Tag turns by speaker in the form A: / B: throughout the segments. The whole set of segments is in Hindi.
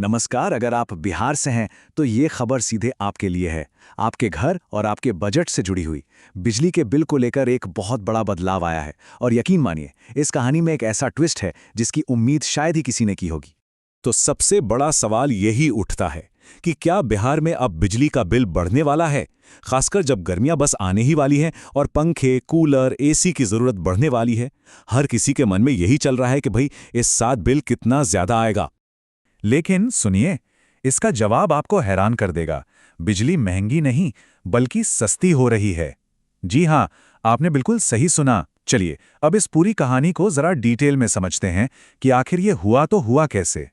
A: नमस्कार। अगर आप बिहार से हैं तो ये खबर सीधे आपके लिए है। आपके घर और आपके बजट से जुड़ी हुई बिजली के बिल को लेकर एक बहुत बड़ा बदलाव आया है और यकीन मानिए इस कहानी में एक ऐसा ट्विस्ट है जिसकी उम्मीद शायद ही किसी ने की होगी।
B: तो सबसे बड़ा सवाल यही उठता है कि क्या बिहार में अब बिजली का बिल बढ़ने वाला है, खासकर जब गर्मियां बस आने ही वाली हैं और पंखे, कूलर, एसी की जरूरत बढ़ने वाली है। हर किसी के मन में यही चल रहा है कि भाई इस साल बिल कितना ज्यादा आएगा।
C: लेकिन सुनिए, इसका जवाब आपको हैरान कर देगा। बिजली महंगी नहीं बल्कि सस्ती हो रही है। जी हाँ, आपने बिल्कुल सही सुना। चलिए अब इस पूरी कहानी को जरा डिटेल में समझते हैं कि आखिर ये हुआ तो हुआ कैसे।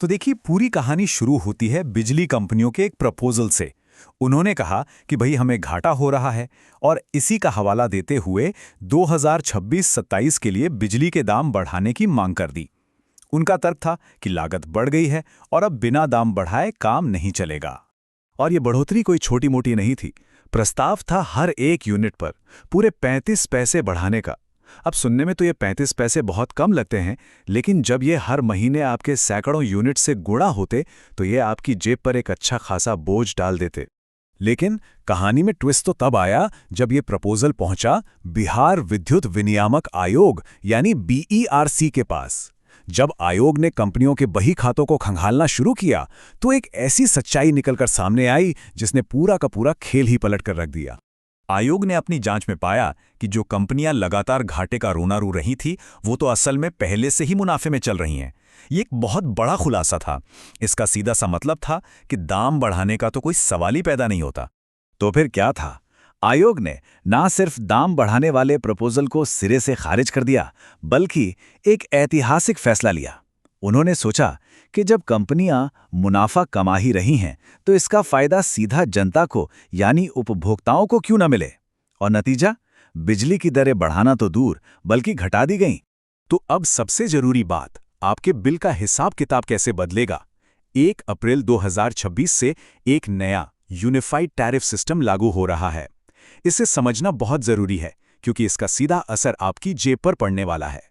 C: तो देखिए, पूरी कहानी शुरू होती है बिजली कंपनियों के एक प्रपोजल से। उन्होंने कहा कि भाई हमें घाटा हो रहा है और इसी का हवाला देते हुए 2026-27 के लिए बिजली के दाम बढ़ाने की मांग कर दी। उनका तर्क था कि लागत बढ़ गई है और अब बिना दाम बढ़ाए काम नहीं चलेगा। और ये बढ़ोतरी कोई छोटी मोटी नहीं थी। प्रस्ताव था हर एक यूनिट पर पूरे 35 पैसे बढ़ाने का। अब सुनने में तो ये 35 पैसे बहुत कम लगते हैं, लेकिन जब ये हर महीने आपके सैकड़ों यूनिट से गुणा होते तो ये आपकी जेब पर एक अच्छा खासा बोझ डाल देते। लेकिन कहानी में ट्विस्ट तो तब आया जब ये प्रपोजल पहुंचा बिहार विद्युत विनियामक आयोग यानी BERC के पास। जब आयोग ने कंपनियों के बही खातों को खंगालना शुरू किया तो एक ऐसी सच्चाई निकलकर सामने आई जिसने पूरा का पूरा खेल ही पलट कर रख दिया। आयोग ने अपनी जांच में पाया कि जो कंपनियां लगातार घाटे का रोना रो रही थी वो तो असल में पहले से ही मुनाफे में चल रही हैं। ये एक बहुत बड़ा खुलासा था। इसका सीधा सा मतलब था कि दाम बढ़ाने का तो कोई सवाल ही पैदा नहीं होता।
A: तो फिर क्या था? आयोग ने ना सिर्फ दाम बढ़ाने वाले प्रपोजल को सिरे से खारिज कर दिया, बल्कि एक ऐतिहासिक फैसला लिया। उन्होंने सोचा कि जब कंपनियां मुनाफा कमा ही रही हैं तो इसका फायदा सीधा जनता को यानी उपभोक्ताओं को क्यों न मिले। और नतीजा, बिजली की दरें बढ़ाना तो दूर बल्कि घटा दी गईं।
C: तो अब सबसे जरूरी बात, आपके बिल का हिसाब किताब कैसे बदलेगा। 1 अप्रैल 2026 से एक नया यूनिफाइड टैरिफ सिस्टम लागू हो रहा है। इसे समझना बहुत जरूरी है क्योंकि इसका सीधा असर आपकी जेब पर पड़ने वाला है।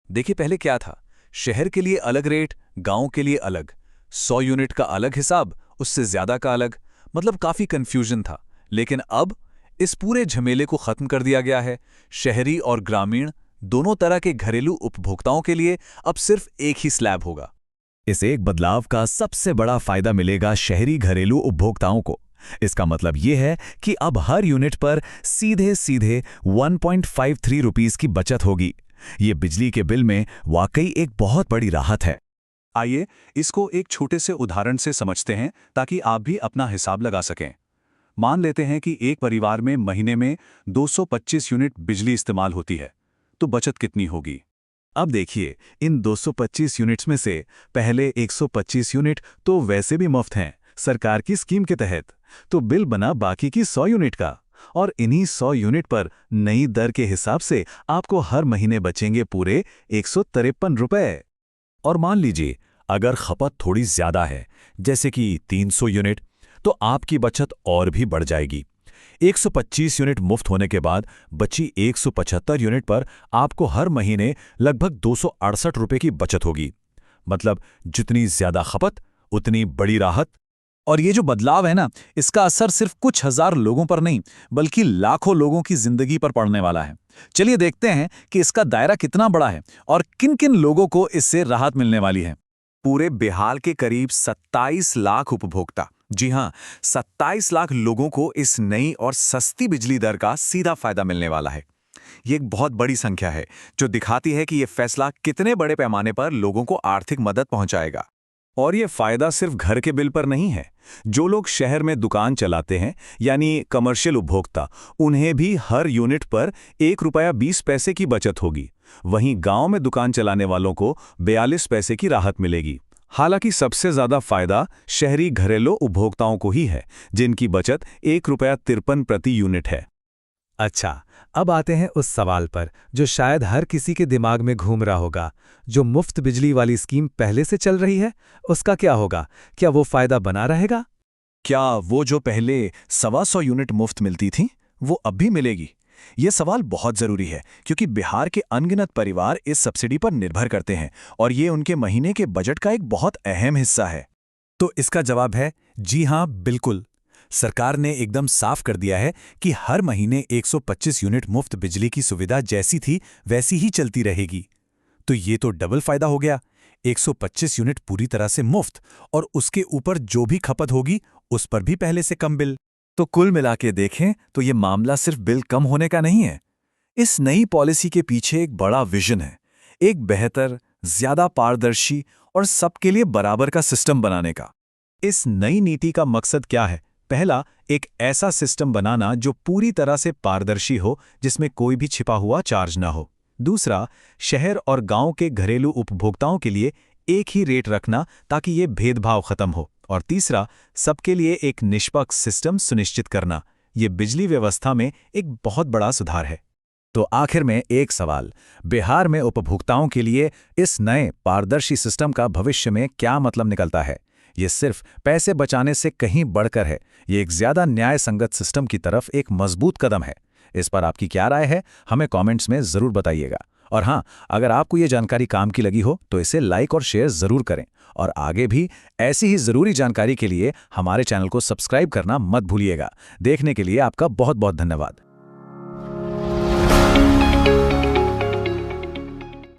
B: देखिए, पहले क्या था, शहर के लिए अलग रेट, गांव के लिए अलग, 100 यूनिट का अलग हिसाब, उससे ज्यादा का अलग। मतलब काफी कंफ्यूजन था। लेकिन अब इस पूरे झमेले को खत्म कर दिया गया है। शहरी और ग्रामीण दोनों तरह के घरेलू उपभोक्ताओं के लिए अब सिर्फ एक ही स्लैब होगा।
A: इस एक बदलाव का सबसे बड़ा फायदा मिलेगा शहरी घरेलू उपभोक्ताओं को। इसका मतलब यह है कि अब हर यूनिट पर सीधे सीधे 1.53 रुपीस की बचत होगी। ये बिजली के बिल में वाकई एक बहुत बड़ी राहत है।
C: आइए इसको एक छोटे से उदाहरण से समझते हैं ताकि आप भी अपना हिसाब लगा सकें। मान लेते हैं कि एक परिवार में महीने में 225 यूनिट बिजली इस्तेमाल होती है, तो बचत कितनी होगी।
A: अब देखिए, इन 225 यूनिट्स में से पहले 125 यूनिट तो वैसे भी मुफ्त हैं सरकार की स्कीम के तहत, तो बिल बना बाकी की 100 यूनिट का। और इन्हीं 100 यूनिट पर नई दर के हिसाब से आपको हर महीने बचेंगे पूरे 153 रुपए।
B: और मान लीजिए अगर खपत थोड़ी ज्यादा है, जैसे कि 300 यूनिट, तो आपकी बचत और भी बढ़ जाएगी। 125 यूनिट मुफ्त होने के बाद बची 175 यूनिट पर आपको हर महीने लगभग 268 रुपए की बचत होगी। मतलब जितनी ज्यादा खपत उतनी बड़ी राहत।
C: और ये जो बदलाव है ना, इसका असर सिर्फ कुछ हजार लोगों पर नहीं बल्कि लाखों लोगों की जिंदगी पर पड़ने वाला है। चलिए देखते हैं कि इसका दायरा कितना बड़ा है और किन किन लोगों को इससे राहत मिलने वाली है।
A: पूरे बिहार के करीब 27 लाख उपभोक्ता, जी हां, 27 लाख लोगों को इस नई और सस्ती बिजली दर का सीधा फायदा मिलने वाला है। ये एक बहुत बड़ी संख्या है जो दिखाती है कि ये फैसला कितने बड़े पैमाने पर लोगों को आर्थिक मदद पहुंचाएगा। और ये फायदा सिर्फ घर के बिल पर नहीं है। जो लोग शहर में दुकान चलाते हैं यानी कमर्शियल उपभोक्ता, उन्हें भी हर यूनिट पर 1 रुपया 20 पैसे की बचत होगी। वहीं गांव में दुकान चलाने वालों को 42 पैसे की राहत मिलेगी। हालांकि सबसे ज्यादा फायदा शहरी घरेलू उपभोक्ताओं को ही है, जिनकी बचत 1 रुपया 53 प्रति यूनिट है।
D: अच्छा, अब आते हैं उस सवाल पर जो शायद हर किसी के दिमाग में घूम रहा होगा। जो मुफ्त बिजली वाली स्कीम पहले से चल रही है, उसका क्या होगा? क्या वो फायदा बना रहेगा?
C: क्या वो जो पहले 125 यूनिट मुफ्त मिलती थी वो अब भी मिलेगी? ये सवाल बहुत जरूरी है क्योंकि बिहार के अनगिनत परिवार इस सब्सिडी पर निर्भर करते हैं और ये उनके महीने के बजट का एक बहुत अहम हिस्सा है।
B: तो इसका जवाब है जी हां, बिल्कुल। सरकार ने एकदम साफ कर दिया है कि हर महीने 125 यूनिट मुफ्त बिजली की सुविधा जैसी थी वैसी ही चलती रहेगी। तो ये तो डबल फायदा हो गया। 125 यूनिट पूरी तरह से मुफ्त और उसके ऊपर जो भी खपत होगी उस पर भी पहले से कम बिल।
A: तो कुल मिला के देखें तो ये मामला सिर्फ बिल कम होने का नहीं है। इस नई पॉलिसी के पीछे एक बड़ा विजन है, एक बेहतर, ज्यादा पारदर्शी और सबके लिए बराबर का सिस्टम बनाने का।
C: इस नई नीति का मकसद क्या है? पहला, एक ऐसा सिस्टम बनाना जो पूरी तरह से पारदर्शी हो, जिसमें कोई भी छिपा हुआ चार्ज ना हो। दूसरा, शहर और गांव के घरेलू उपभोक्ताओं के लिए एक ही रेट रखना ताकि ये भेदभाव खत्म हो। और तीसरा, सबके लिए एक निष्पक्ष सिस्टम सुनिश्चित करना। ये बिजली व्यवस्था में एक बहुत बड़ा सुधार है। तो आखिर में एक सवाल, बिहार में उपभोक्ताओं के लिए इस नए पारदर्शी सिस्टम का भविष्य में क्या मतलब निकलता है? ये सिर्फ पैसे बचाने से कहीं बढ़कर है। ये एक ज्यादा न्याय संगत सिस्टम की तरफ एक मजबूत कदम है। इस पर आपकी क्या राय है, हमें कमेंट्स में जरूर बताइएगा। और हाँ, अगर आपको ये जानकारी काम की लगी हो तो इसे लाइक और शेयर जरूर करें। और आगे भी ऐसी ही जरूरी जानकारी के लिए हमारे चैनल को सब्सक्राइब करना मत भूलिएगा। देखने के लिए आपका बहुत बहुत धन्यवाद।